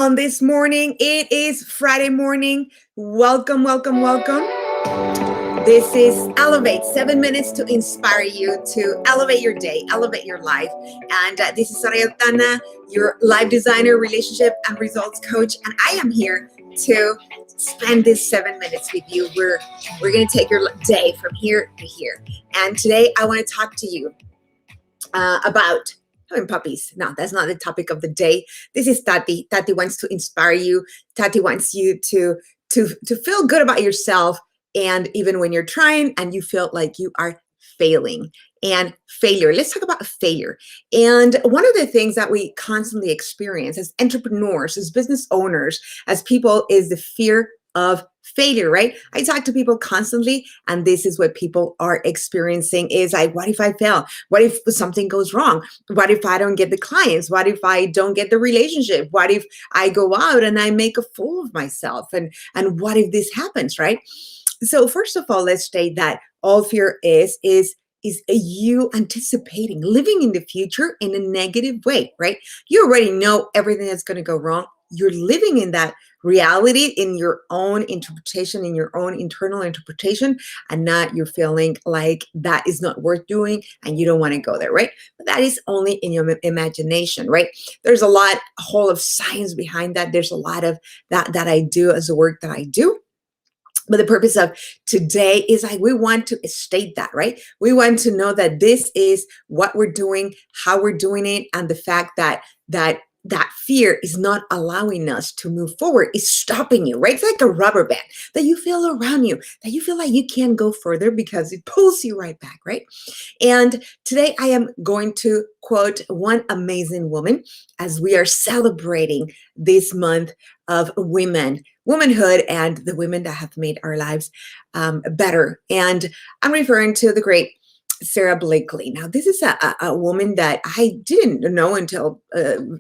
on this morning. It is Friday morning. Welcome, welcome, welcome. This is Elevate, 7 minutes to inspire you to elevate your day, elevate your life. And this is Soraya Tana, your life designer, relationship and results coach. And I am here to spend this 7 minutes with you. We're going to take your day from here to here. And today I want to talk to you about having puppies. No, that's not the topic of the day. This is Tati. Tati wants to inspire you. Tati wants you to feel good about yourself. And even when you're trying and you feel like you are failing and failure. Let's talk about failure. And one of the things that we constantly experience as entrepreneurs, as business owners, as people is the fear of failure, right? I talk to people constantly, and this is what people are experiencing is like, what if I fail? What if something goes wrong? What if I don't get the clients? What if I don't get the relationship? What if I go out and I make a fool of myself? And what if this happens, right? So first of all, let's state that all fear is you anticipating living in the future in a negative way, right? You already know everything that's going to go wrong. You're living in that reality in your own interpretation, in your own internal interpretation, and not you're feeling like that is not worth doing and you don't want to go there, right? But that is only in your imagination, right? There's a whole of science behind that. There's a lot of that I do as the work that I do. But the purpose of today is like we want to state that, right? We want to know that this is what we're doing, how we're doing it, and the fact that fear is not allowing us to move forward, is stopping you, right? It's like a rubber band that you feel around you, that you feel like you can't go further because it pulls you right back, right? And today I am going to quote one amazing woman as we are celebrating this month of womanhood, and the women that have made our lives better. And I'm referring to the great Sara Blakely. Now, this is a woman that I didn't know until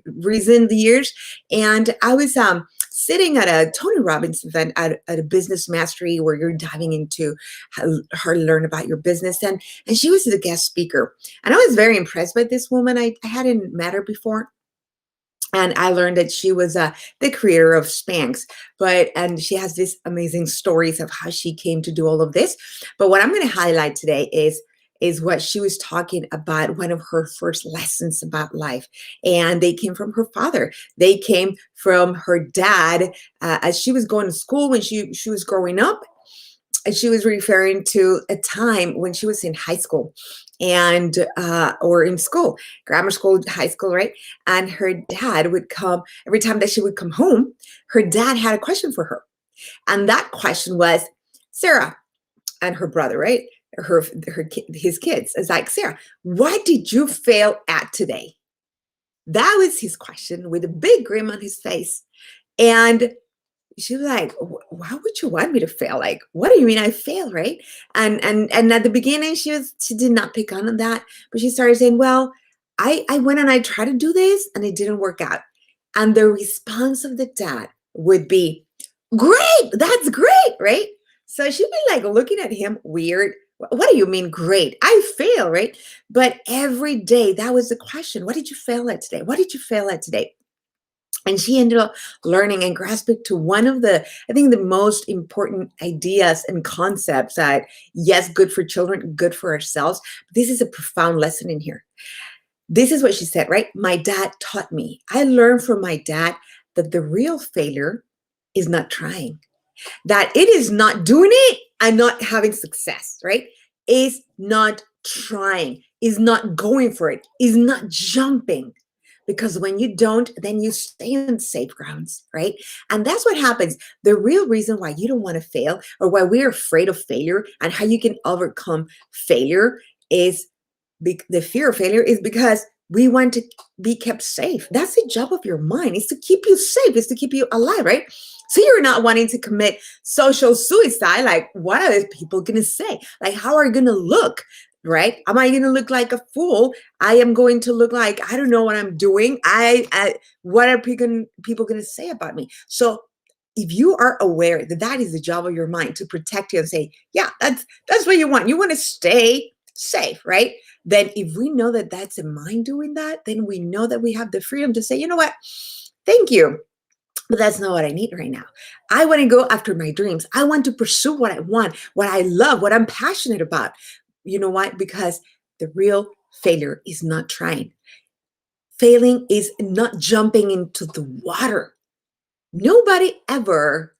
recent years. And I was sitting at a Tony Robbins event at a business mastery where you're diving into how to learn about your business. And she was the guest speaker. And I was very impressed by this woman. I hadn't met her before. And I learned that she was the creator of Spanx, and she has these amazing stories of how she came to do all of this. But what I'm going to highlight today is what she was talking about, one of her first lessons about life. And they came from her father. They came from her dad as she was going to school when she was growing up. And she was referring to a time when she was in high school and or in school, grammar school, high school, right? And her dad would come every time that she would come home. Her dad had a question for her, and that question was, Sara, and her brother, right? His kids. It's like, Sara, what did you fail at today? That was his question with a big grin on his face, and she was like, why would you want me to fail? Like, what do you mean I fail, right? And at the beginning, she did not pick on that, but she started saying, well, I went and I tried to do this and it didn't work out. And the response of the dad would be, great, that's great, right? So she'd be like looking at him weird. What do you mean great? I fail, right? But every day that was the question. What did you fail at today? What did you fail at today? And she ended up learning and grasping to one of I think, the most important ideas and concepts that, yes, good for children, good for ourselves. This is a profound lesson in here. This is what she said, right? My dad taught me. I learned from my dad that the real failure is not trying, that it is not doing it and not having success, right? Is not trying, is not going for it, is not jumping. Because when you don't, then you stay on safe grounds, right? And that's what happens. The real reason why you don't want to fail, or why we're afraid of failure and how you can overcome failure, is the fear of failure is because we want to be kept safe. That's the job of your mind, is to keep you safe, is to keep you alive, right? So you're not wanting to commit social suicide. Like, what are people going to say? Like, how are you going to look? Right? Am I going to look like a fool? I am going to look like I don't know what I'm doing. What are people going to say about me? So if you are aware that that is the job of your mind, to protect you and say, yeah, that's what you want. You want to stay safe, right? Then if we know that that's a mind doing that, then we know that we have the freedom to say, you know what? Thank you. But that's not what I need right now. I want to go after my dreams. I want to pursue what I want, what I love, what I'm passionate about. You know why? Because the real failure is not trying. Failing is not jumping into the water. Nobody ever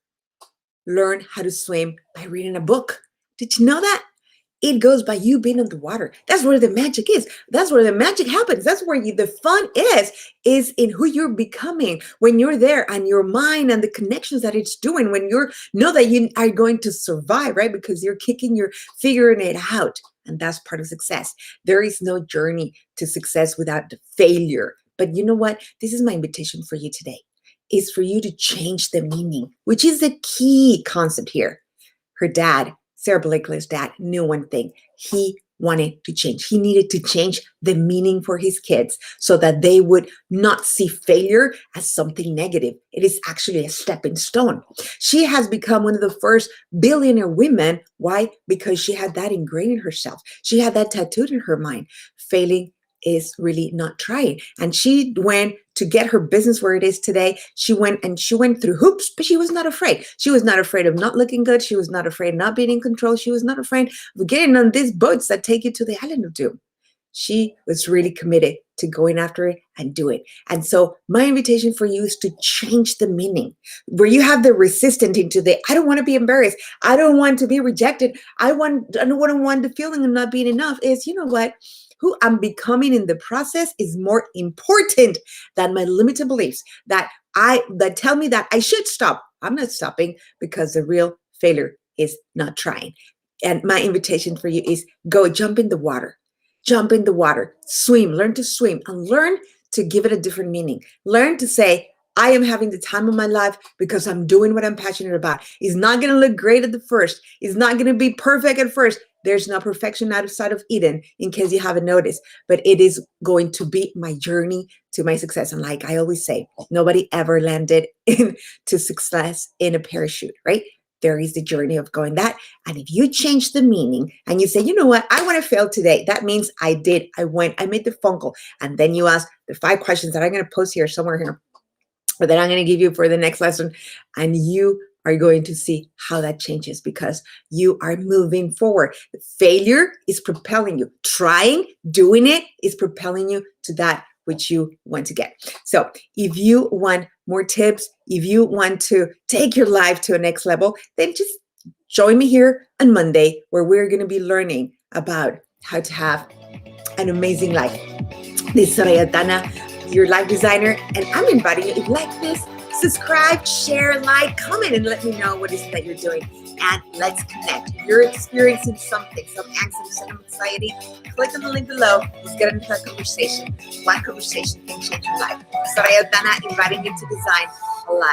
learned how to swim by reading a book. Did you know that? It goes by you being in the water. That's where the magic is. That's where the magic happens. That's where the fun is in who you're becoming when you're there, and your mind and the connections that it's doing when you know that you are going to survive, right? Because you're figuring it out. And that's part of success. There is no journey to success without the failure. But you know what? This is my invitation for you today, is for you to change the meaning, which is the key concept here. Her dad, Sara Blakely's dad, knew one thing. He wanted to change. He needed to change the meaning for his kids so that they would not see failure as something negative. It is actually a stepping stone. She has become one of the first billionaire women. Why? Because she had that ingrained in herself. She had that tattooed in her mind. Failing is really not trying. And she went to get her business where it is today. She went through hoops, but she was not afraid. She was not afraid of not looking good. She was not afraid of not being in control. She was not afraid of getting on these boats that take you to the island of doom. She was really committed to going after it and do it. And so my invitation for you is to change the meaning. Where you have the resistance into the, I don't want to be embarrassed. I don't want to be rejected. I don't want the feeling of not being enough, is, you know what? Who I'm becoming in the process is more important than my limited beliefs that tell me that I should stop. I'm not stopping, because the real failure is not trying. And my invitation for you is go jump in the water. Jump in the water, swim, learn to swim, and learn to give it a different meaning. Learn to say, I am having the time of my life because I'm doing what I'm passionate about. It's not going to look great at the first. It's not going to be perfect at first. There's no perfection outside of Eden, in case you haven't noticed, but it is going to be my journey to my success. And like I always say, nobody ever landed into success in a parachute, right? There is the journey of going that. And if you change the meaning and you say, you know what, I want to fail today. That means I did. I went, I made the phone call. And then you ask the 5 questions that I'm going to post here somewhere here, or that I'm going to give you for the next lesson. And you are going to see how that changes, because you are moving forward. Failure is propelling you. Trying, doing it is propelling you to that which you want to get. So if you want more tips, if you want to take your life to a next level, then just join me here on Monday, where we're going to be learning about how to have an amazing life. This is Soraya Tana, your life designer, and I'm inviting you, if you like this, subscribe, share, like, comment, and let me know what is it that you're doing. And let's connect. If you're experiencing something, some anxiety, some anxiety, click on the link below. Let's get into that conversation. One conversation can change your life. Soraya Tana, inviting you to design a life